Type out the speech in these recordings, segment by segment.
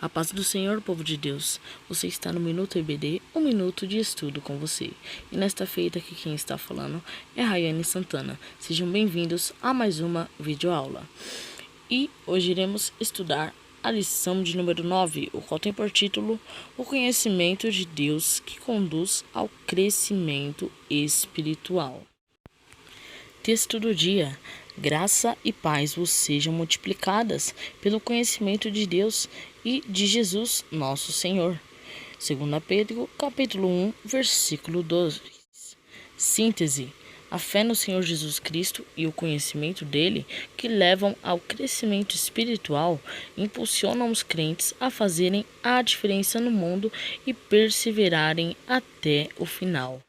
A paz do Senhor, povo de Deus. Você está no Minuto EBD, um minuto de estudo com você. E nesta feita aqui quem está falando é Rayane Santana. Sejam bem-vindos a mais uma videoaula. E hoje iremos estudar a lição de número 9, o qual tem por título O Conhecimento de Deus que conduz ao crescimento espiritual. Texto do dia: graça e paz vos sejam multiplicadas pelo conhecimento de Deus e de Jesus, nosso Senhor. 2 Pedro, capítulo 1, versículo 12. Síntese: a fé no Senhor Jesus Cristo e o conhecimento dele, que levam ao crescimento espiritual, impulsionam os crentes a fazerem a diferença no mundo e perseverarem até o final.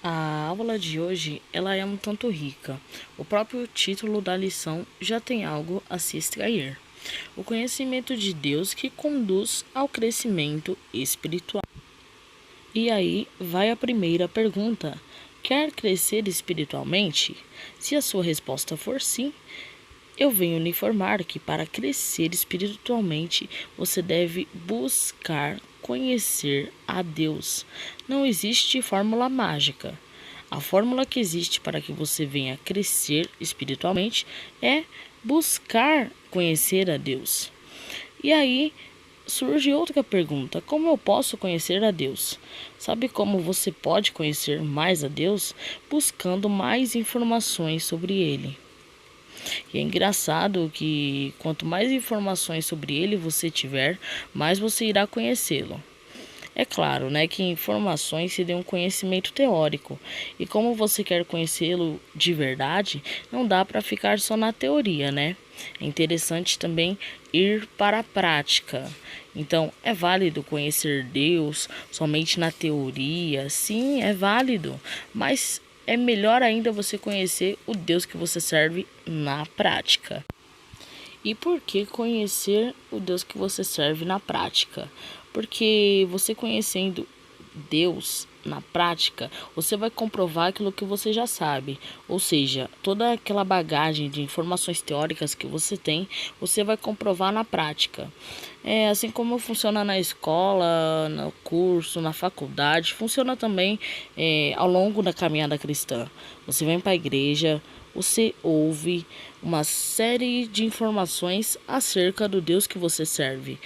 A aula de hoje ela é um tanto rica. O próprio título da lição já tem algo a se extrair. O conhecimento de Deus que conduz ao crescimento espiritual. E aí vai a primeira pergunta. Quer crescer espiritualmente? Se a sua resposta for sim, eu venho lhe informar que para crescer espiritualmente, você deve buscar conhecer a Deus. Não existe fórmula mágica. A fórmula que existe para que você venha crescer espiritualmente é buscar conhecer a Deus. E aí surge outra pergunta: como eu posso conhecer a Deus? Sabe como você pode conhecer mais a Deus? Buscando mais informações sobre Ele. E é engraçado que quanto mais informações sobre ele você tiver, mais você irá conhecê-lo. É claro, né, que informações se dão um conhecimento teórico. E como você quer conhecê-lo de verdade, não dá para ficar só na teoria, né? É interessante também ir para a prática. Então, é válido conhecer Deus somente na teoria? Sim, é válido, mas é melhor ainda você conhecer o Deus que você serve na prática. E por que conhecer o Deus que você serve na prática? Porque você conhecendo Deus na prática, você vai comprovar aquilo que você já sabe. Ou seja, toda aquela bagagem de informações teóricas que você tem, você vai comprovar na prática. É assim como funciona na escola, no curso, na faculdade, funciona também ao longo da caminhada cristã. Você vem para a igreja, você ouve uma série de informações acerca do Deus que você serve.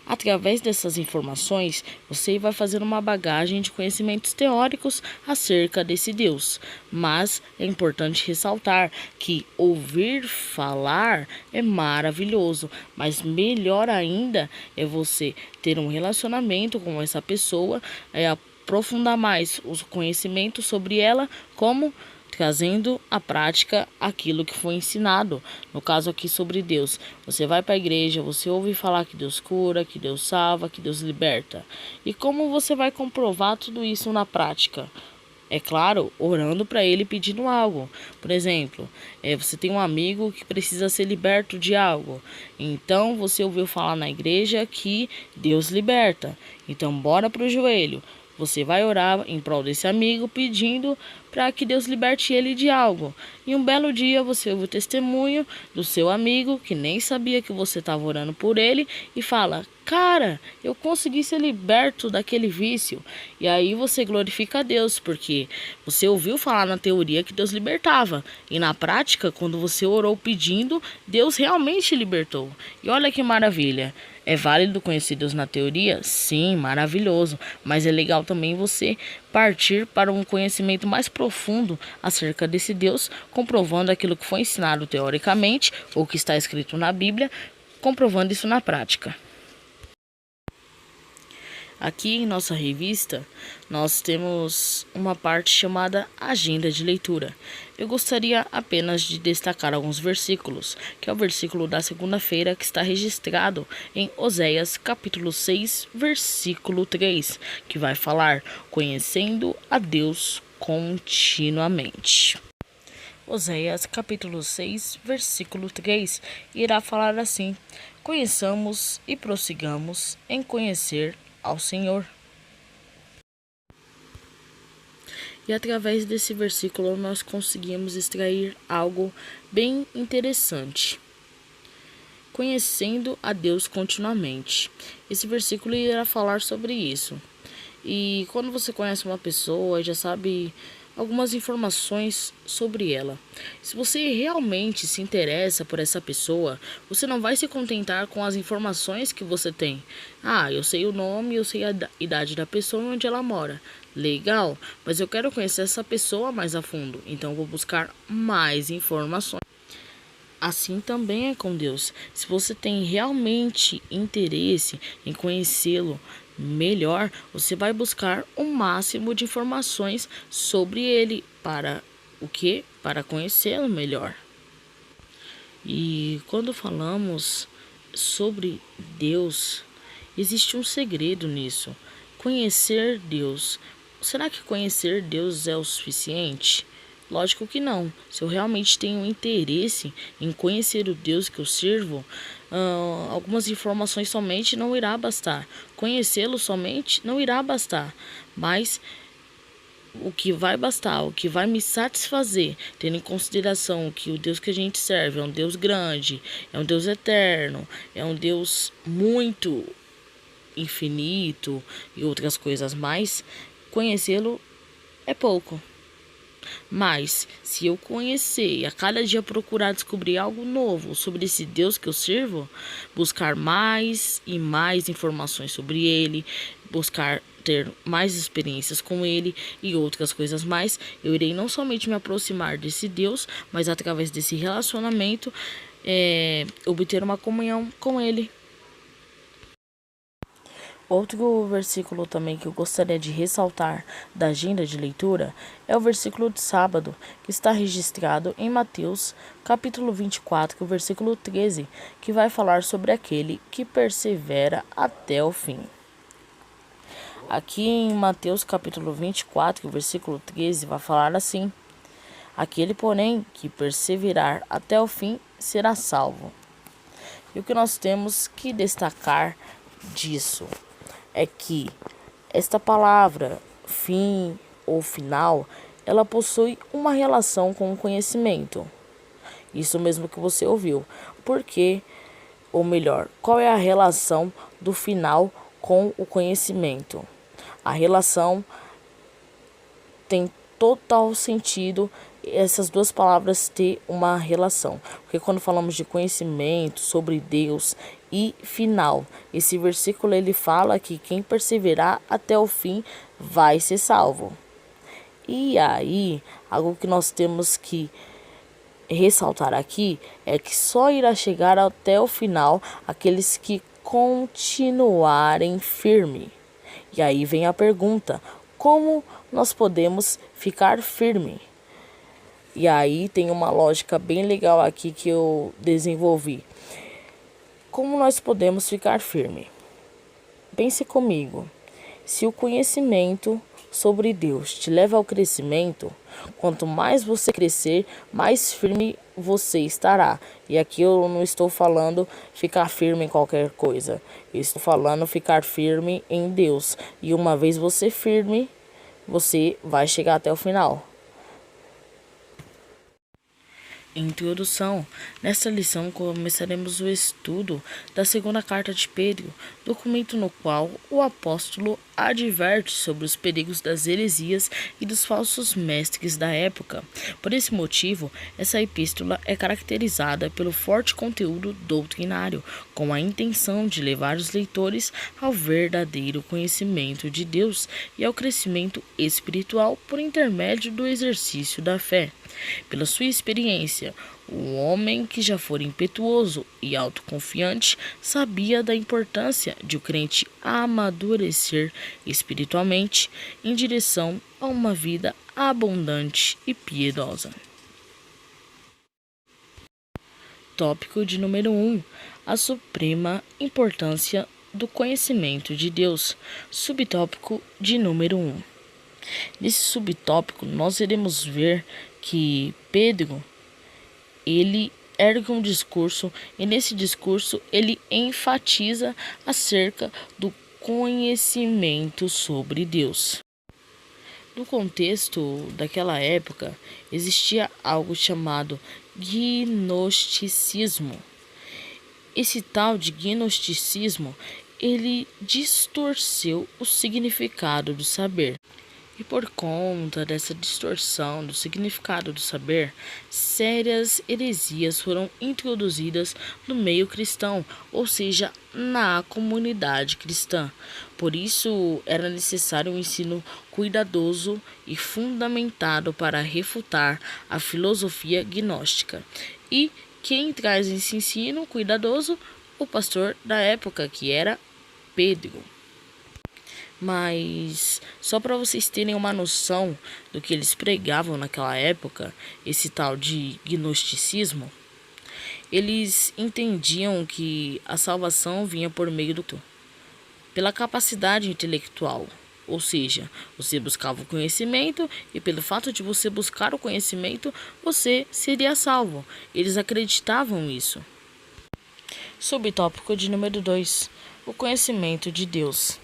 Através dessas informações, você vai fazer uma bagagem de conhecimentos teóricos acerca desse Deus. Mas é importante ressaltar que ouvir falar é maravilhoso, mas melhor ainda é você ter um relacionamento com essa pessoa, aprofundar mais os conhecimentos sobre ela, como trazendo à prática aquilo que foi ensinado. No caso aqui sobre Deus, você vai para a igreja, você ouve falar que Deus cura, que Deus salva, que Deus liberta. E como você vai comprovar tudo isso na prática? É claro, orando para ele, pedindo algo. Por exemplo, você tem um amigo que precisa ser liberto de algo. Então você ouviu falar na igreja que Deus liberta. Então bora pro joelho. Você vai orar em prol desse amigo, pedindo para que Deus liberte ele de algo. E um belo dia você ouve o testemunho do seu amigo, que nem sabia que você estava orando por ele, e fala: cara, eu consegui ser liberto daquele vício. E aí você glorifica a Deus, porque você ouviu falar na teoria que Deus libertava. E na prática, quando você orou pedindo, Deus realmente libertou. E olha que maravilha. É válido conhecer Deus na teoria? Sim, maravilhoso. Mas é legal também você partir para um conhecimento mais profundo acerca desse Deus, comprovando aquilo que foi ensinado teoricamente, ou que está escrito na Bíblia, comprovando isso na prática. Aqui em nossa revista, nós temos uma parte chamada Agenda de Leitura. Eu gostaria apenas de destacar alguns versículos, que é o versículo da segunda-feira que está registrado em Oséias, capítulo 6, versículo 3, que vai falar: conhecendo a Deus continuamente. Oséias, capítulo 6, versículo 3, irá falar assim: conheçamos e prossigamos em conhecer ao Senhor. E através desse versículo nós conseguimos extrair algo bem interessante. conhecendo a Deus continuamente. Esse versículo irá falar sobre isso. E quando você conhece uma pessoa, já sabe algumas informações sobre ela. Se você realmente se interessa por essa pessoa, você não vai se contentar com as informações que você tem. Ah, eu sei o nome, eu sei a idade da pessoa e onde ela mora. Legal, mas eu quero conhecer essa pessoa mais a fundo, então eu vou buscar mais informações. Assim também é com Deus. Se você tem realmente interesse em conhecê-lo melhor, você vai buscar o máximo de informações sobre ele para o quê? Para conhecê-lo melhor. E quando falamos sobre Deus, existe um segredo nisso. Conhecer Deus. Será que conhecer Deus é o suficiente? Lógico que não. Se eu realmente tenho interesse em conhecer o Deus que eu sirvo, algumas informações somente não irá bastar. Conhecê-lo somente não irá bastar. Mas o que vai bastar, o que vai me satisfazer, tendo em consideração que o Deus que a gente serve é um Deus grande, é um Deus eterno, é um Deus muito infinito e outras coisas mais, conhecê-lo é pouco. Mas, se eu conhecer e a cada dia procurar descobrir algo novo sobre esse Deus que eu sirvo, buscar mais e mais informações sobre ele, buscar ter mais experiências com ele e outras coisas mais, eu irei não somente me aproximar desse Deus, mas através desse relacionamento, obter uma comunhão com ele. Outro versículo também que eu gostaria de ressaltar da agenda de leitura é o versículo de sábado, que está registrado em Mateus, capítulo 24, versículo 13, que vai falar sobre aquele que persevera até o fim. Aqui em Mateus, capítulo 24, versículo 13, vai falar assim: aquele, porém, que perseverar até o fim será salvo. E o que nós temos que destacar disso é que esta palavra, fim ou final, ela possui uma relação com o conhecimento. Isso mesmo que você ouviu. Porque, ou melhor, qual é a relação do final com o conhecimento? A relação tem total sentido essas duas palavras ter uma relação. Porque quando falamos de conhecimento sobre Deus e final, esse versículo ele fala que quem perseverar até o fim vai ser salvo. E aí, algo que nós temos que ressaltar aqui é que só irá chegar até o final aqueles que continuarem firme. E aí vem a pergunta: como nós podemos ficar firme? E aí tem uma lógica bem legal aqui que eu desenvolvi. Como nós podemos ficar firme? Pense comigo. Se o conhecimento sobre Deus te leva ao crescimento, quanto mais você crescer, mais firme você estará. E aqui eu não estou falando ficar firme em qualquer coisa. Eu estou falando ficar firme em Deus. E uma vez você firme, você vai chegar até o final. Introdução. Nesta lição começaremos o estudo da segunda carta de Pedro, documento no qual o apóstolo adverte sobre os perigos das heresias e dos falsos mestres da época. Por esse motivo, essa epístola é caracterizada pelo forte conteúdo doutrinário, com a intenção de levar os leitores ao verdadeiro conhecimento de Deus e ao crescimento espiritual por intermédio do exercício da fé. Pela sua experiência, o homem que já fora impetuoso e autoconfiante sabia da importância de o crente amadurecer espiritualmente em direção a uma vida abundante e piedosa. Tópico de número 1. A suprema importância do conhecimento de Deus. Subtópico de número 1. Nesse subtópico, nós iremos ver que Pedro, ele ergue um discurso e nesse discurso ele enfatiza acerca do conhecimento sobre Deus. No contexto daquela época, existia algo chamado gnosticismo. esse tal de gnosticismo, ele distorceu o significado do saber. E por conta dessa distorção do significado do saber, sérias heresias foram introduzidas no meio cristão, ou seja, na comunidade cristã. Por isso, era necessário um ensino cuidadoso e fundamentado para refutar a filosofia gnóstica. E quem traz esse ensino cuidadoso? O pastor da época, que era Pedro. Mas só para vocês terem uma noção do que eles pregavam naquela época, esse tal de gnosticismo, eles entendiam que a salvação vinha por meio pela capacidade intelectual. Ou seja, você buscava o conhecimento e pelo fato de você buscar o conhecimento, você seria salvo. Eles acreditavam nisso. Subtópico de número 2. O conhecimento de Deus.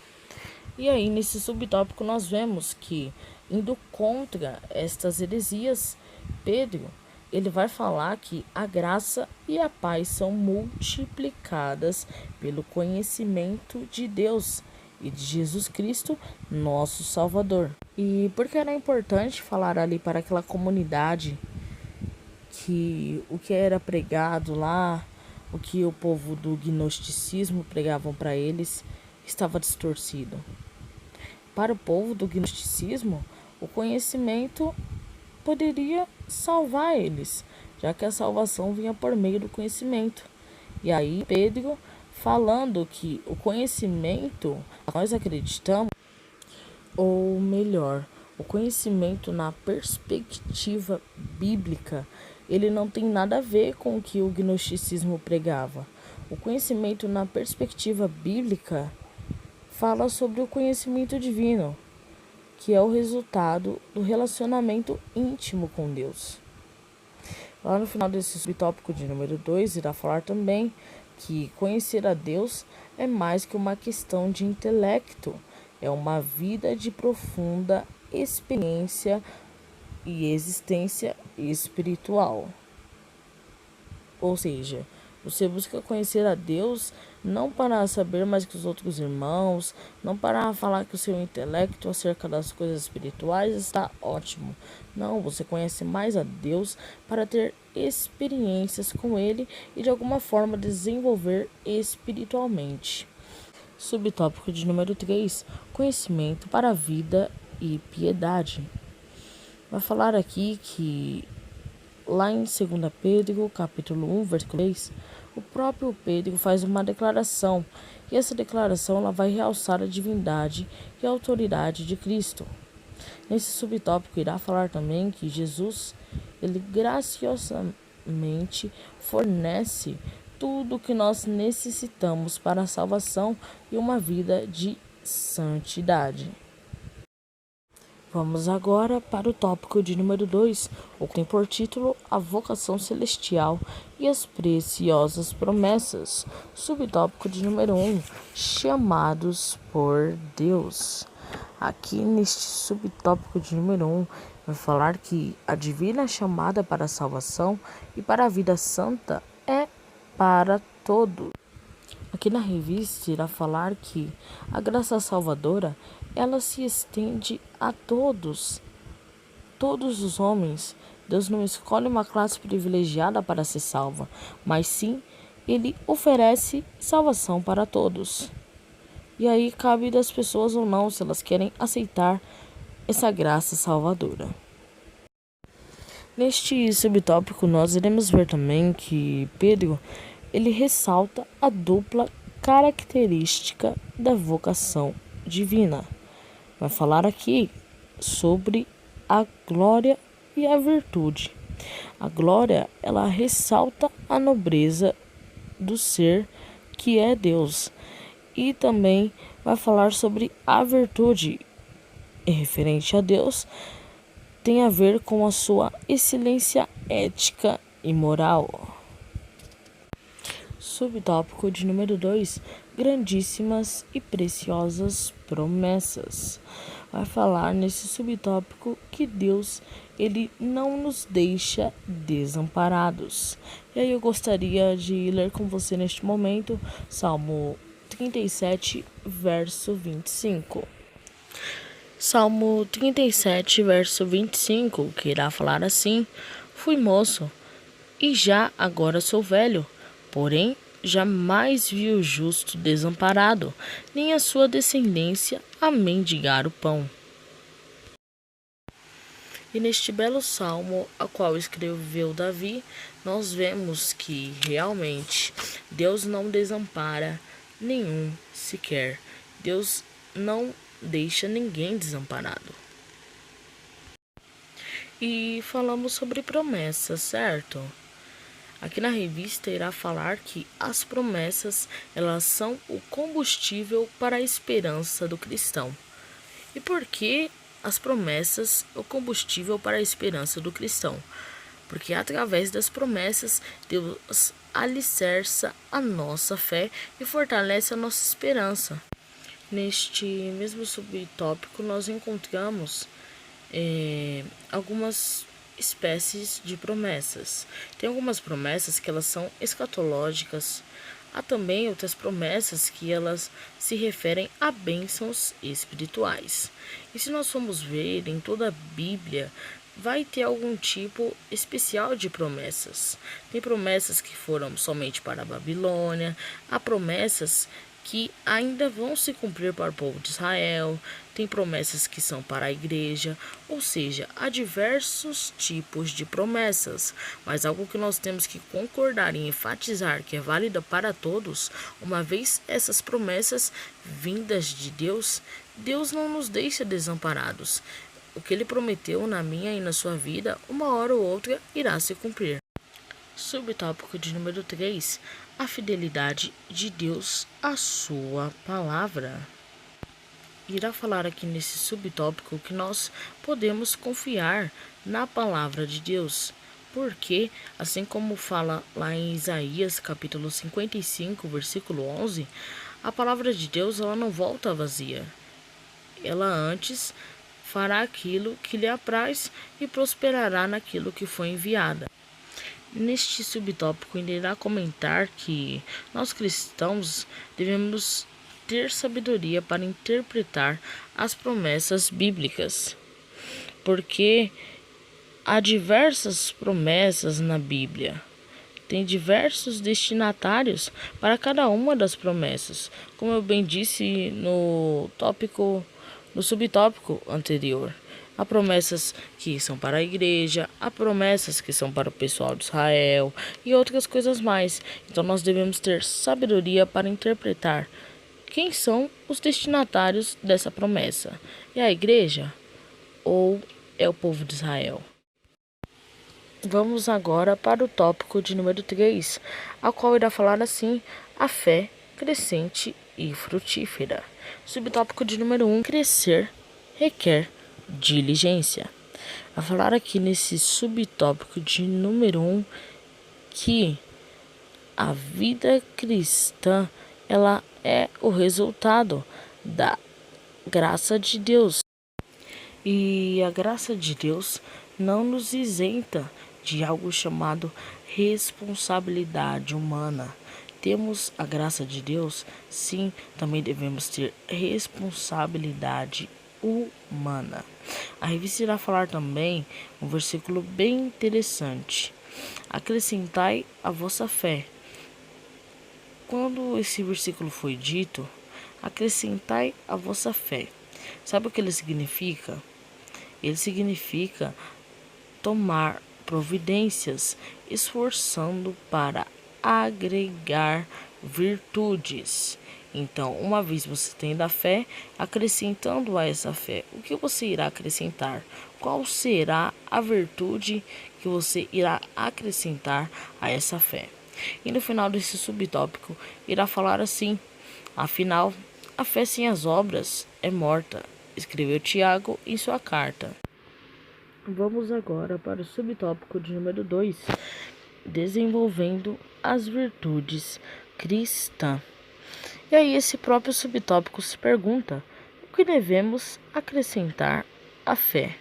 E aí, nesse subtópico, nós vemos que, indo contra estas heresias, Pedro, ele vai falar que a graça e a paz são multiplicadas pelo conhecimento de Deus e de Jesus Cristo, nosso Salvador. E por que era importante falar ali para aquela comunidade que o que era pregado lá, o que o povo do gnosticismo pregavam para eles, estava distorcido? Para o povo do gnosticismo, o conhecimento poderia salvar eles, já que a salvação vinha por meio do conhecimento. E aí Pedro falando que o conhecimento, nós acreditamos, ou melhor, o conhecimento na perspectiva bíblica, ele não tem nada a ver com o que o gnosticismo pregava. O conhecimento na perspectiva bíblica fala sobre o conhecimento divino, que é o resultado do relacionamento íntimo com Deus. Lá no final desse subtópico de número 2, irá falar também que conhecer a Deus é mais que uma questão de intelecto, é uma vida de profunda experiência e existência espiritual. Ou seja, você busca conhecer a Deus não para saber mais que os outros irmãos, não para falar que o seu intelecto acerca das coisas espirituais está ótimo. Não, você conhece mais a Deus para ter experiências com Ele e de alguma forma desenvolver espiritualmente. Subtópico de número 3, conhecimento para a vida e piedade. Vai falar aqui que lá em 2 Pedro, capítulo 1, versículo 3, o próprio Pedro faz uma declaração, e essa declaração ela vai realçar a divindade e a autoridade de Cristo. Nesse subtópico irá falar também que Jesus, ele graciosamente fornece tudo o que nós necessitamos para a salvação e uma vida de santidade. Vamos agora para o tópico de número 2, o que tem por título A Vocação Celestial e as Preciosas Promessas. Subtópico de número 1, Chamados por Deus. Aqui neste subtópico de número 1, vai falar que a divina chamada para a salvação e para a vida santa é para todos. Aqui na revista irá falar que a graça salvadora ela se estende a todos os homens. Deus não escolhe uma classe privilegiada para ser salva, mas sim Ele oferece salvação para todos. E aí cabe das pessoas ou não, se elas querem aceitar essa graça salvadora. Neste subtópico nós iremos ver também que Pedro ele ressalta a dupla característica da vocação divina. Vai falar aqui sobre a glória e a virtude. A glória, ela ressalta a nobreza do ser que é Deus. E também vai falar sobre a virtude, referente a Deus, tem a ver com a sua excelência ética e moral. Subtópico de número 2, grandíssimas e preciosas promessas. Vai falar nesse subtópico que Deus ele não nos deixa desamparados. E aí eu gostaria de ler com você neste momento Salmo 37, verso 25. Salmo 37, verso 25, que irá falar assim: Fui moço, e já agora sou velho, porém jamais vi o justo desamparado, nem a sua descendência a mendigar o pão. E neste belo salmo, a qual escreveu Davi, nós vemos que realmente Deus não desampara nenhum sequer. Deus não deixa ninguém desamparado. E falamos sobre promessas, certo? Aqui na revista irá falar que as promessas, elas são o combustível para a esperança do cristão. E por que as promessas o combustível para a esperança do cristão? Porque através das promessas, Deus alicerça a nossa fé e fortalece a nossa esperança. Neste mesmo subtópico, nós encontramos algumas espécies de promessas. Tem algumas promessas que elas são escatológicas. Há também outras promessas que elas se referem a bênçãos espirituais. E se nós formos ver em toda a Bíblia, vai ter algum tipo especial de promessas. Tem promessas que foram somente para a Babilônia, há promessas que ainda vão se cumprir para o povo de Israel, tem promessas que são para a igreja, ou seja, há diversos tipos de promessas, mas algo que nós temos que concordar e enfatizar que é válida para todos, uma vez essas promessas vindas de Deus, Deus não nos deixa desamparados. O que Ele prometeu na minha e na sua vida, uma hora ou outra irá se cumprir. Subtópico de número 3. A fidelidade de Deus à sua palavra. Irá falar aqui nesse subtópico que nós podemos confiar na palavra de Deus. Porque, assim como fala lá em Isaías capítulo 55, versículo 11, a palavra de Deus ela não volta vazia. Ela antes fará aquilo que lhe apraz e prosperará naquilo que foi enviada. Neste subtópico, ele irá comentar que nós cristãos devemos ter sabedoria para interpretar as promessas bíblicas, porque há diversas promessas na Bíblia. Tem diversos destinatários para cada uma das promessas, como eu bem disse no subtópico anterior. Há promessas que são para a igreja, há promessas que são para o pessoal de Israel e outras coisas mais. Então nós devemos ter sabedoria para interpretar quem são os destinatários dessa promessa. É a igreja ou é o povo de Israel? Vamos agora para o tópico de número 3, a qual irá falar assim: a fé crescente e frutífera. Subtópico de número 1, crescer requer diligência. Vai falar aqui nesse subtópico de número 1 que a vida cristã ela é o resultado da graça de Deus. E a graça de Deus não nos isenta de algo chamado responsabilidade humana. Temos a graça de Deus, sim, também devemos ter responsabilidade humana. A revista irá falar também um versículo bem interessante: acrescentai a vossa fé. Quando esse versículo foi dito, acrescentai a vossa fé. Sabe o que ele significa? Ele significa tomar providências, esforçando para agregar virtudes. Então, uma vez você tendo a fé, acrescentando a essa fé, o que você irá acrescentar? Qual será a virtude que você irá acrescentar a essa fé? E no final desse subtópico, irá falar assim: afinal, a fé sem as obras é morta, escreveu Tiago em sua carta. Vamos agora para o subtópico de número 2, desenvolvendo as virtudes cristãs. E aí esse próprio subtópico se pergunta: o que devemos acrescentar à fé?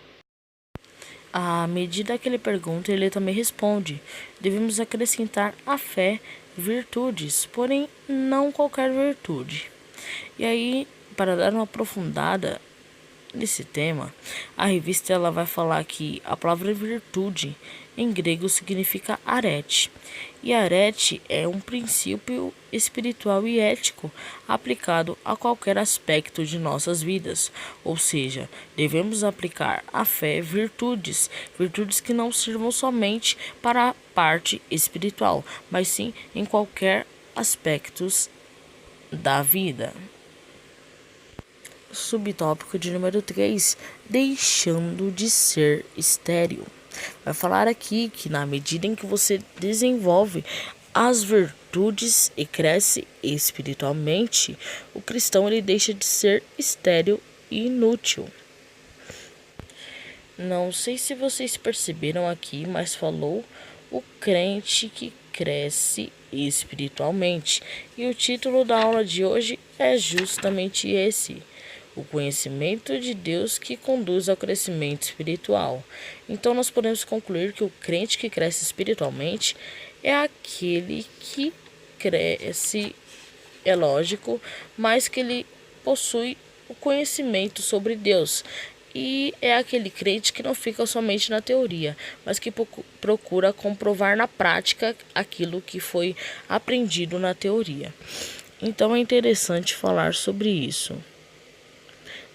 À medida que ele pergunta, ele também responde. Devemos acrescentar à fé virtudes, porém não qualquer virtude. E aí, para dar uma aprofundada nesse tema, a revista ela vai falar que a palavra virtude em grego significa arete. E arete é um princípio espiritual e ético aplicado a qualquer aspecto de nossas vidas. Ou seja, devemos aplicar à fé virtudes, virtudes que não sirvam somente para a parte espiritual, mas sim em qualquer aspectos da vida. Subtópico de número 3, deixando de ser estéril. Vai falar aqui que na medida em que você desenvolve as virtudes e cresce espiritualmente, o cristão ele deixa de ser estéril e inútil. Não sei se vocês perceberam aqui, mas falou o crente que cresce espiritualmente. E o título da aula de hoje é justamente esse: o conhecimento de Deus que conduz ao crescimento espiritual. Então nós podemos concluir que o crente que cresce espiritualmente é aquele que cresce, é lógico, mas que ele possui o conhecimento sobre Deus. E é aquele crente que não fica somente na teoria, mas que procura comprovar na prática aquilo que foi aprendido na teoria. Então é interessante falar sobre isso.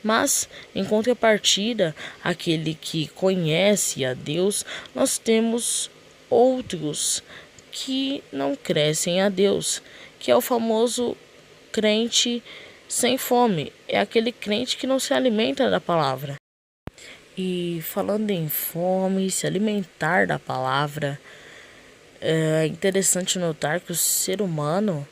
Mas, em contrapartida, aquele que conhece a Deus, nós temos outros que não crescem a Deus, que é o famoso crente sem fome. É aquele crente que não se alimenta da palavra. E falando em fome, se alimentar da palavra, é interessante notar que o ser humano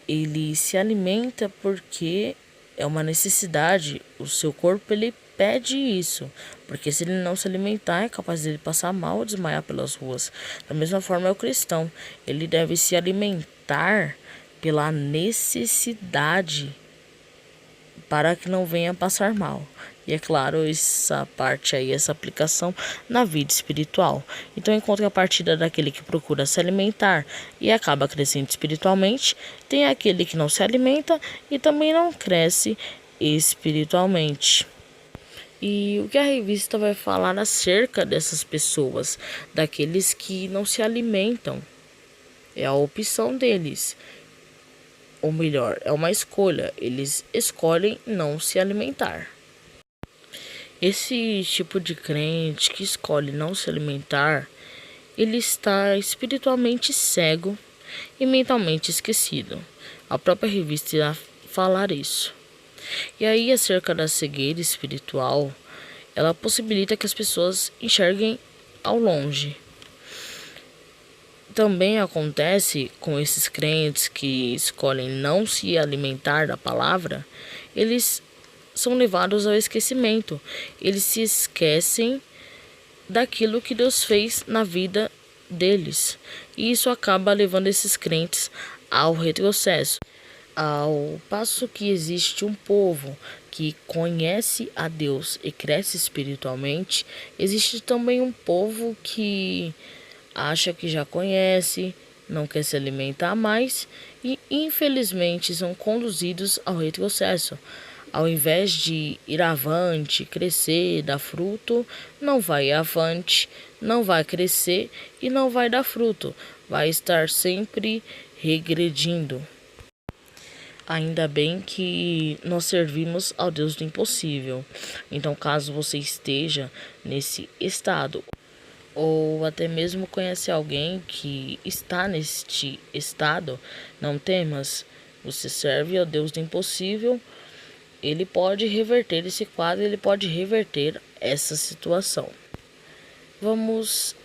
ele se alimenta porque é uma necessidade, o seu corpo ele pede isso, porque se ele não se alimentar é capaz de ele passar mal ou desmaiar pelas ruas. Da mesma forma é o cristão, ele deve se alimentar pela necessidade para que não venha passar mal. E é claro, essa parte aí, essa aplicação na vida espiritual. Então, em contrapartida daquele que procura se alimentar e acaba crescendo espiritualmente, tem aquele que não se alimenta e também não cresce espiritualmente. E o que a revista vai falar acerca dessas pessoas, daqueles que não se alimentam? É a opção deles. Ou melhor, é uma escolha. Eles escolhem não se alimentar. Esse tipo de crente que escolhe não se alimentar, ele está espiritualmente cego e mentalmente esquecido. A própria revista irá falar isso. E aí, acerca da cegueira espiritual, ela possibilita que as pessoas enxerguem ao longe. Também acontece com esses crentes que escolhem não se alimentar da palavra, eles são levados ao esquecimento. Eles se esquecem daquilo que Deus fez na vida deles. E isso acaba levando esses crentes ao retrocesso. Ao passo que existe um povo que conhece a Deus e cresce espiritualmente, existe também um povo que acha que já conhece, não quer se alimentar mais e infelizmente são conduzidos ao retrocesso. Ao invés de ir avante, crescer, dar fruto, não vai avante, não vai crescer e não vai dar fruto. Vai estar sempre regredindo. Ainda bem que nós servimos ao Deus do impossível. Então, caso você esteja nesse estado, ou até mesmo conhece alguém que está neste estado, não temas. Você serve ao Deus do impossível. Ele pode reverter esse quadro, ele pode reverter essa situação. Vamos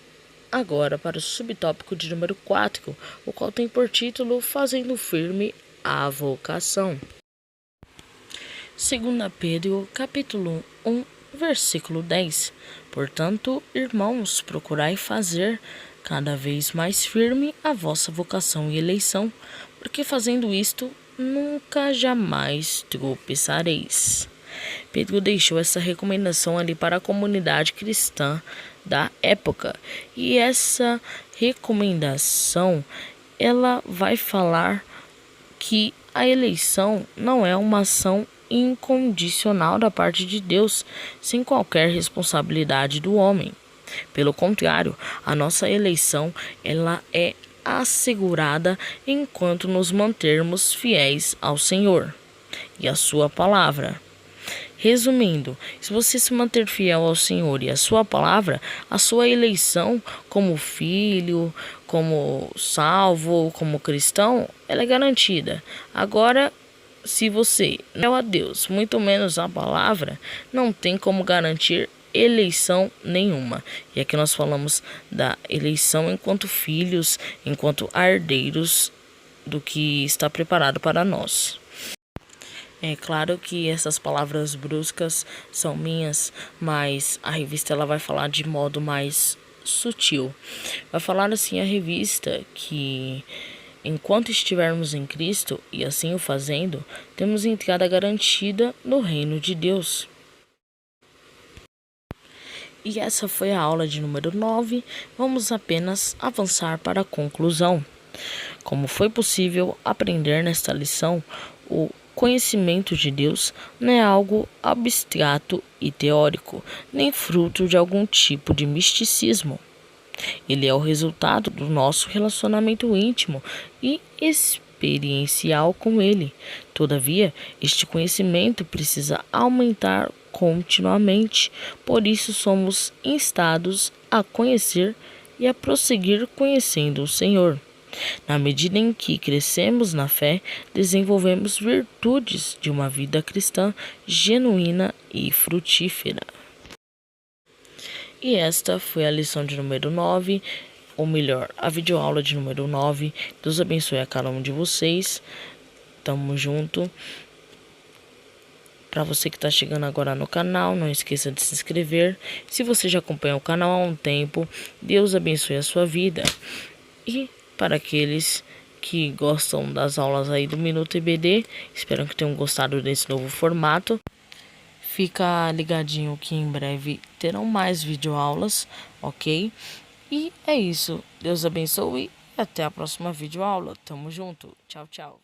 agora para o subtópico de número 4, o qual tem por título Fazendo Firme a Vocação. 2 Pedro, capítulo 1, versículo 10. Portanto, irmãos, procurai fazer cada vez mais firme a vossa vocação e eleição, porque fazendo isto, nunca jamais tropeçareis. Pedro deixou essa recomendação ali para a comunidade cristã da época. E essa recomendação, ela vai falar que a eleição não é uma ação incondicional da parte de Deus, sem qualquer responsabilidade do homem. Pelo contrário, a nossa eleição, ela é assegurada enquanto nos mantermos fiéis ao Senhor e à sua palavra. Resumindo, se você se manter fiel ao Senhor e à sua palavra, a sua eleição como filho, como salvo, como cristão, ela é garantida. Agora, se você não é a Deus, muito menos a palavra, não tem como garantir eleição nenhuma. E aqui nós falamos da eleição enquanto filhos, enquanto herdeiros do que está preparado para nós. É claro que essas palavras bruscas são minhas, mas a revista ela vai falar de modo mais sutil. Vai falar assim a revista que enquanto estivermos em Cristo e assim o fazendo, temos entrada garantida no reino de Deus. E essa foi a aula de número 9. Vamos apenas avançar para a conclusão. Como foi possível aprender nesta lição, o conhecimento de Deus não é algo abstrato e teórico, nem fruto de algum tipo de misticismo. Ele é o resultado do nosso relacionamento íntimo e experiencial com Ele. Todavia, este conhecimento precisa aumentar continuamente, por isso somos instados a conhecer e a prosseguir conhecendo o Senhor. Na medida em que crescemos na fé, desenvolvemos virtudes de uma vida cristã genuína e frutífera. E esta foi a lição de número 9, ou melhor, a videoaula de número 9. Deus abençoe a cada um de vocês. Tamo junto. Para você que está chegando agora no canal, não esqueça de se inscrever. Se você já acompanha o canal há um tempo, Deus abençoe a sua vida. E para aqueles que gostam das aulas aí do Minuto EBD, espero que tenham gostado desse novo formato. Fica ligadinho que em breve terão mais videoaulas, ok? E é isso. Deus abençoe e até a próxima videoaula. Tamo junto. Tchau, tchau.